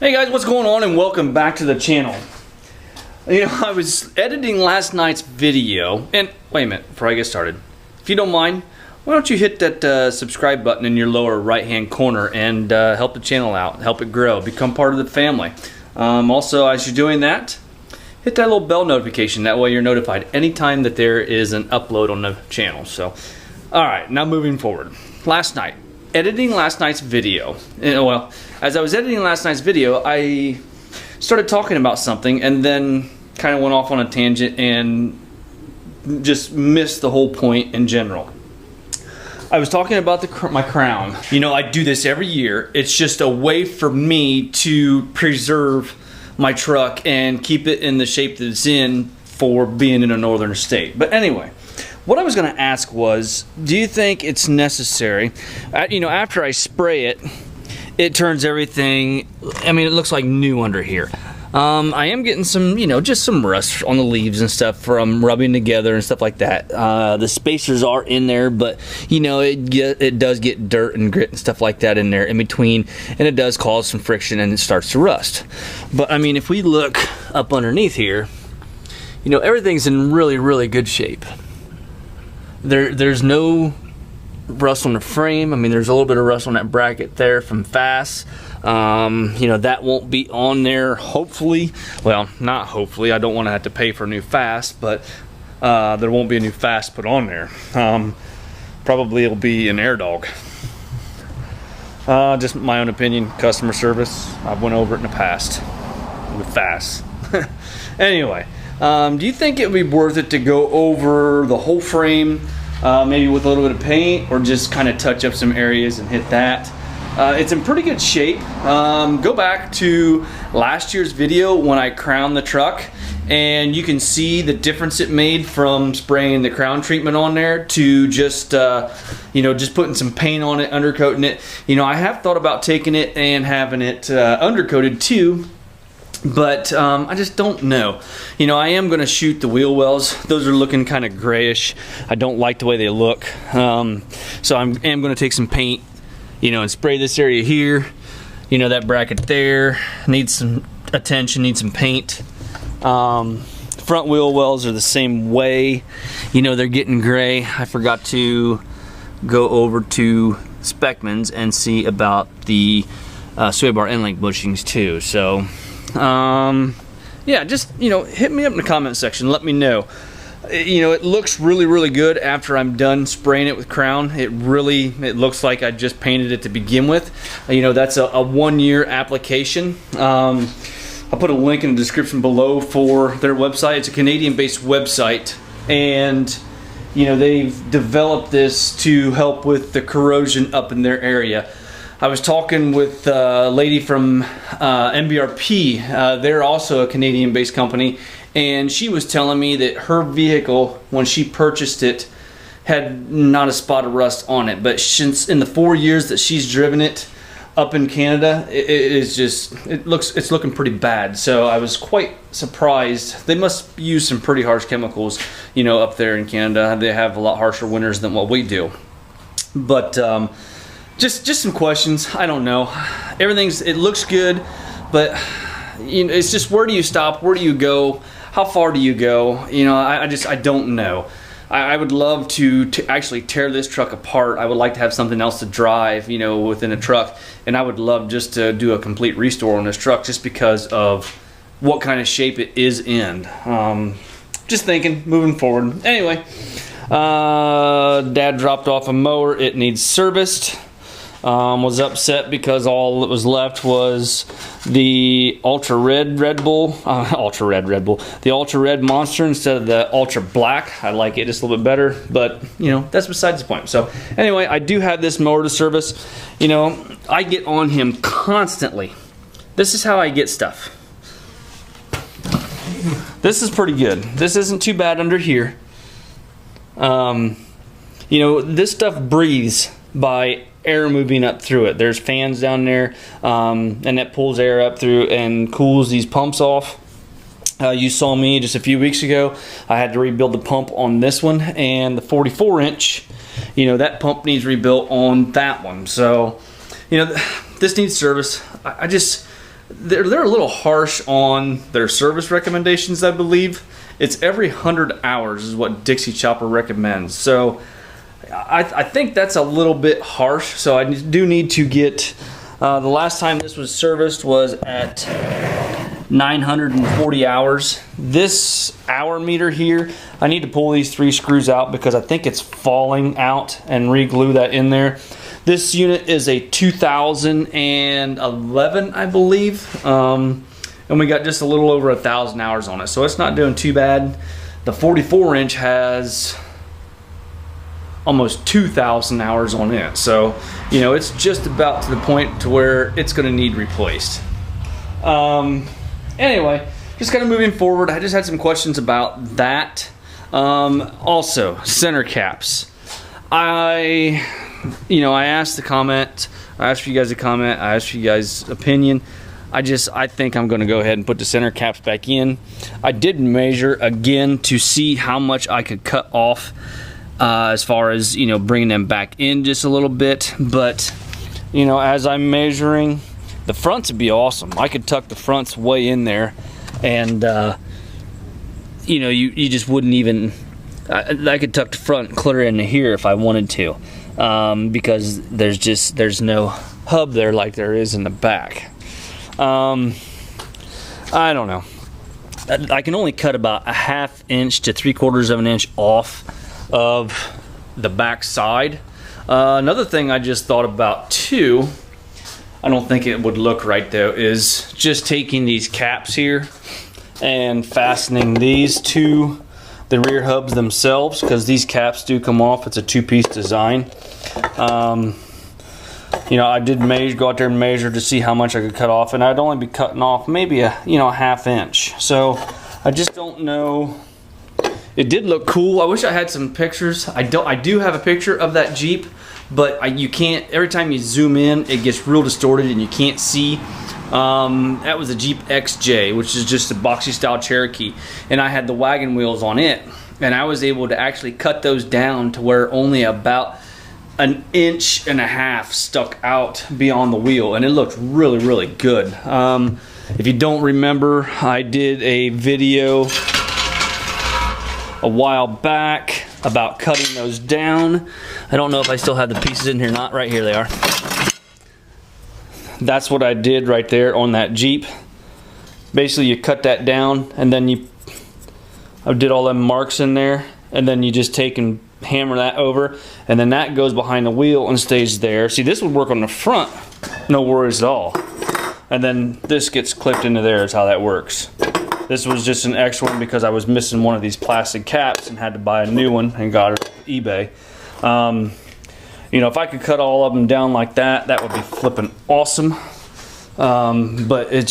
Hey guys, what's going on, and welcome back to the channel. You know, I was editing last night's video, and wait a minute before I get started. If you don't mind, why don't you hit that subscribe button in your lower right hand corner and help the channel out, help it grow, become part of the family. Also, as you're doing that, hit that little bell notification. That way you're notified anytime that there is an upload on the channel. So, alright, now moving forward. Last night, editing last night's video. Well, as I was editing last night's video, I started talking about something and then kind of went off on a tangent and just missed the whole point in general. I was talking about my crown. You know, I do this every year. It's just a way for me to preserve my truck and keep it in the shape that it's in for being in a northern state. But anyway, what I was going to ask was, do you think it's necessary, you know, after I spray it, it turns everything, I mean, it looks like new under here. I am getting some, you know, just some rust on the leaves and stuff from rubbing together and stuff like that. The spacers are in there, but, you know, it does get dirt and grit and stuff like that in there in between, and it does cause some friction and it starts to rust. But, I mean, if we look up underneath here, you know, everything's in really, really good shape. There's no rust on the frame. I mean, there's a little bit of rust on that bracket there from FASS. You know, that won't be on there, hopefully. Well, not hopefully. I don't want to have to pay for a new FASS, but there won't be a new FASS put on there. Probably it'll be an air dog. Just my own opinion, customer service. I've went over it in the past with FASS. Anyway, do you think it would be worth it to go over the whole frame, maybe with a little bit of paint, or just kind of touch up some areas and hit that? It's in pretty good shape. Go back to last year's video when I crowned the truck, and you can see the difference it made from spraying the crown treatment on there to just you know, just putting some paint on it, undercoating it. You know, I have thought about taking it and having it undercoated too, but I just don't know. You know, I am going to shoot the wheel wells. Those are looking kind of grayish. I don't like the way they look. So I am going to take some paint, you know, and spray this area here. You know, that bracket there needs some attention, needs some paint. Front wheel wells are the same way. You know, they're getting gray. I forgot to go over to Speckman's and see about the sway bar end link bushings too. So yeah, just, you know, hit me up in the comment section, let me know. You know, it looks really, really good after I'm done spraying it with crown. It looks like I just painted it to begin with. You know, that's a 1 year application. I'll put a link in the description below for their website. It's a Canadian-based website, and you know, they've developed this to help with the corrosion up in their area. I was talking with a lady from MBRP. They're also a Canadian-based company, and she was telling me that her vehicle, when she purchased it, had not a spot of rust on it. But since in the 4 years that she's driven it up in Canada, it's looking pretty bad. So I was quite surprised. They must use some pretty harsh chemicals, you know, up there in Canada. They have a lot harsher winters than what we do. But just some questions. I don't know. It looks good, but you know, it's just, where do you stop? Where do you go? How far do you go? You know, I don't know. I would love to actually tear this truck apart. I would like to have something else to drive, you know, within a truck, and I would love just to do a complete restore on this truck just because of what kind of shape it is in. Just thinking, moving forward. Anyway, Dad dropped off a mower. It needs serviced. Was upset because all that was left was the Ultra Red Bull, the Ultra Red Monster instead of the Ultra Black. I like it just a little bit better, but you know, that's besides the point. So anyway, I do have this mower to service. You know, I get on him constantly. This is how I get stuff. This is pretty good. This isn't too bad under here. You know, this stuff breathes by air moving up through it. There's fans down there, and that pulls air up through and cools these pumps off. You saw me just a few weeks ago. I had to rebuild the pump on this one, and the 44-inch, you know, that pump needs rebuilt on that one. So, you know, this needs service. they're a little harsh on their service recommendations, I believe. It's every 100 hours is what Dixie Chopper recommends. So I think that's a little bit harsh. So I do need to get, the last time this was serviced was at 940 hours. This hour meter here, I need to pull these 3 screws out because I think it's falling out, and re-glue that in there. This unit is a 2011, I believe, and we got just a little over 1,000 hours on it, so it's not doing too bad. The 44-inch has almost 2,000 hours on it, so you know, it's just about to the point to where it's going to need replaced. Anyway, just kind of moving forward, I just had some questions about that. Also, center caps. I asked the comment, I asked for you guys to comment, I asked for you guys' opinion. I think I'm going to go ahead and put the center caps back in. I did measure again to see how much I could cut off as far as, you know, bringing them back in just a little bit. But, you know, as I'm measuring, the fronts would be awesome. I could tuck the fronts way in there, and, you know, you just wouldn't even, I could tuck the front clear into here if I wanted to. Because there's no hub there like there is in the back. I don't know. I can only cut about 1/2 inch to 3/4 of an inch off of the back side. Another thing I just thought about too, I don't think it would look right though, is just taking these caps here and fastening these to the rear hubs themselves, because these caps do come off. It's a 2-piece design. You know, I did go out there and measure to see how much I could cut off, and I'd only be cutting off maybe a 1/2 inch. So I just don't know. It did look cool. I wish I had some pictures. I do have a picture of that Jeep, but you can't. Every time you zoom in, it gets real distorted and you can't see. That was a Jeep XJ, which is just a boxy style Cherokee, and I had the wagon wheels on it, and I was able to actually cut those down to where only about 1.5 inches stuck out beyond the wheel, and it looked really, really good. If you don't remember, I did a video a while back about cutting those down. I don't know if I still have the pieces in here or not. Right here they are. That's what I did right there on that Jeep. Basically, you cut that down, and then I did all them marks in there, and then you just take and hammer that over, and then that goes behind the wheel and stays there. See, this would work on the front, no worries at all. And then this gets clipped into there is how that works. This was just an extra one because I was missing one of these plastic caps and had to buy a new one and got it on eBay. You know, if I could cut all of them down like that, that would be flipping awesome. But I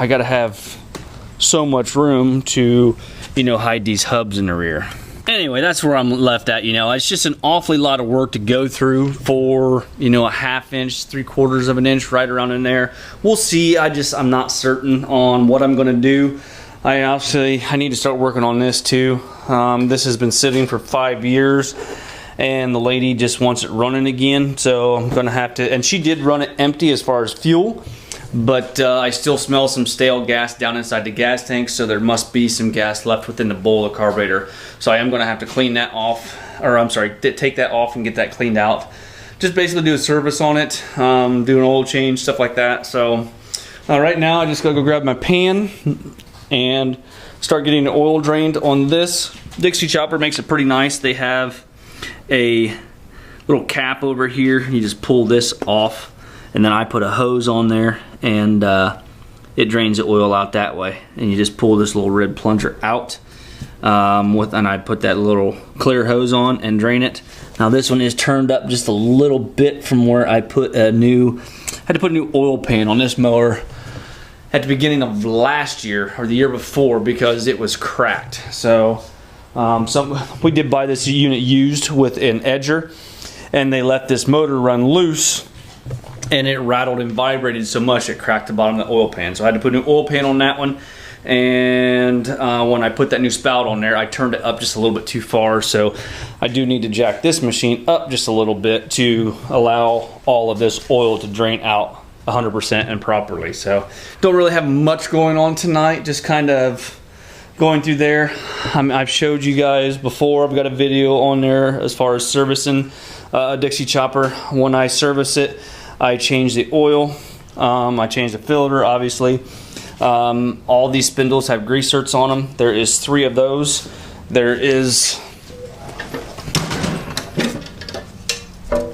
gotta have so much room to, you know, hide these hubs in the rear. Anyway, that's where I'm left at. You know, it's just an awfully lot of work to go through for, you know, 1/2 inch, 3/4 of an inch, right around in there. We'll see. I'm not certain on what I'm gonna do. I need to start working on this too. This has been sitting for 5 years, and the lady just wants it running again, so I'm gonna have to, and she did run it empty as far as fuel, but I still smell some stale gas down inside the gas tank, so there must be some gas left within the bowl of the carburetor. So I am gonna have to clean that off, or I'm sorry, take that off and get that cleaned out. Just basically do a service on it, do an oil change, stuff like that. So right now I just gotta go grab my pan and start getting the oil drained on this. Dixie Chopper makes it pretty nice. They have a little cap over here. You just pull this off, and then I put a hose on there, and it drains the oil out that way. And you just pull this little red plunger out, and I put that little clear hose on and drain it. Now this one is turned up just a little bit from where I put had to put a new oil pan on this mower at the beginning of last year or the year before because it was cracked. So we did buy this unit used with an edger, and they let this motor run loose, and it rattled and vibrated so much it cracked the bottom of the oil pan. So I had to put a new oil pan on that one, and when I put that new spout on there, I turned it up just a little bit too far, so I do need to jack this machine up just a little bit to allow all of this oil to drain out 100% and properly. So don't really have much going on tonight, just kind of going through there. I've showed you guys before, I've got a video on there as far as servicing a Dixie Chopper. When I service it, I change the oil, I change the filter, obviously. All these spindles have grease zerks on them. There is 3 of those. There is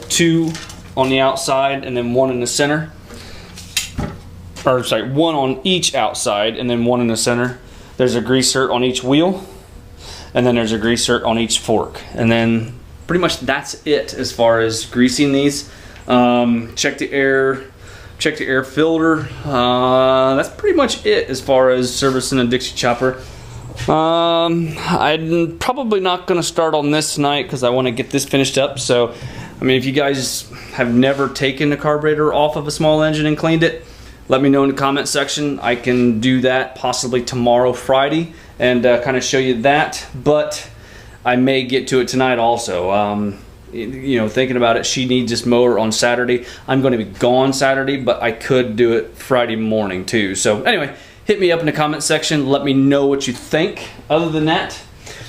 2 on the outside and then 1 in the center. Or sorry, 1 on each outside and then 1 in the center. There's a grease zerk on each wheel, and then there's a grease zerk on each fork. And then pretty much that's it as far as greasing these. Check the air filter. That's pretty much it as far as servicing a Dixie Chopper. I'm probably not going to start on this tonight because I want to get this finished up. So, I mean, if you guys have never taken the carburetor off of a small engine and cleaned it, let me know in the comment section. I can do that possibly tomorrow, Friday, and kind of show you that. But I may get to it tonight also. You know, thinking about it, she needs this mower on Saturday. I'm going to be gone Saturday, but I could do it Friday morning too. So anyway, hit me up in the comment section. Let me know what you think. Other than that,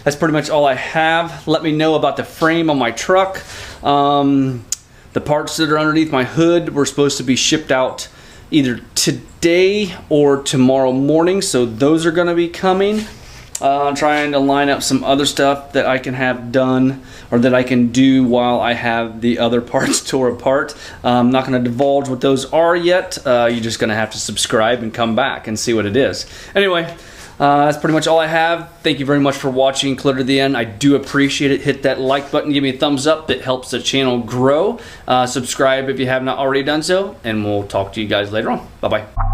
that's pretty much all I have. Let me know about the frame on my truck. The parts that are underneath my hood were supposed to be shipped out either today or tomorrow morning, so those are going to be coming. I'm trying to line up some other stuff that I can have done, or that I can do while I have the other parts tore apart. I'm not going to divulge what those are yet. You're just going to have to subscribe and come back and see what it is. Anyway, that's pretty much all I have. Thank you very much for watching clear to the end. I do appreciate it. Hit that like button, give me a thumbs up. It helps the channel grow. Subscribe if you have not already done so, and we'll talk to you guys later on. Bye-bye.